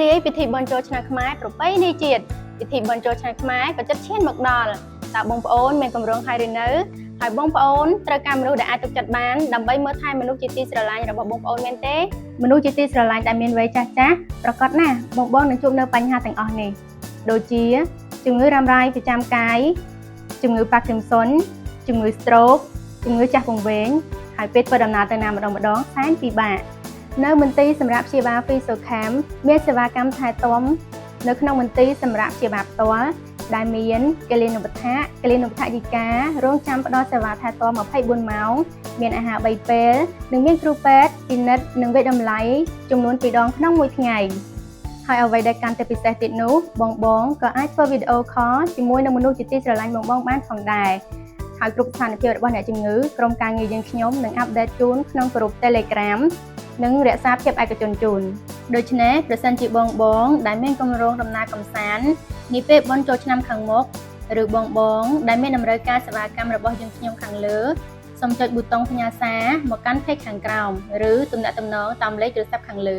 រីពិធីបុណ្យចូលឆ្នាំខ្មែរប្រពៃណីជាតិពិធីបុណ្យចូលឆ្នាំខ្មែរក៏ចិត្តឈានមកដល់តើបងប្អូនមានកម្រងហើយឬនៅហើយបងប្អូនត្រូវការមនុស្សដែលអាចទុកចិត្តបានដើម្បីមើលថែមនុស្សជាទីស្រឡាញ់របស់បងប្អូនមែនទេមនុស្សជាទីស្រឡាញ់ដែលមានវ័យចាស់ប្រកបណាស់បងនឹងជួបនៅបញ្ហាទាំងអស់នេះដូចជាជំងឺរ៉ាំរ៉ៃប្រចាំកាយជំងឺប៉ាគីមសុនជំងឺស្ត្រូកជំងឺចាស់ពង្វែងហើយពេលធ្វើដំណើរទៅណាម្ដងសែនពិបាកនៅមន្ទីរសម្រាប់ព្យាបាលហ្វីសូខាមមានសេវាកម្មថែទាំនៅក្នុងមន្ទីរសម្រាប់ព្យាបាលផ្ទាល់ដែលមានកេលិនុបដ្ឋាយិការងចាំផ្ដល់សេវាថែទាំ24ម៉ោងមានអាហារ3ពេលនិងមានគ្រូពេទ្យពិនិត្យនិងវិទ្យតម្លៃចំនួន2ដងក្នុងមួយថ្ងៃហើយអ្វីដែលកាន់តែពិសេសទៀតនោះបងក៏អាចធ្វើវីដេអូខលជាមួយនឹងមនុស្សជាទីស្រឡាញ់បងបានផងដែរហើយគ្រប់ស្ថានភាពរបស់អ្នកជំងឺក្រុមការងារយើងខ្ញុំនឹងអាប់ដេតជូនក្នុងក្រុម Telegram និងរក្សាភាពឯកជនជូនដូច្នេះប្រសិនជាបងដែលមានគម្រោងដំណើរកម្សាន្តនាពេលបុណ្យចូលឆ្នាំខាងមុខឬបងដែលមានតម្រូវការសេវាកម្មរបស់យើងខ្ញុំខាងលើសូមចុចប៊ូតុងផ្ញើសារមកកាន់ page ខាងក្រោមឬទំនាក់ទំនងតាមលេខទូរស័ព្ទខាងលើ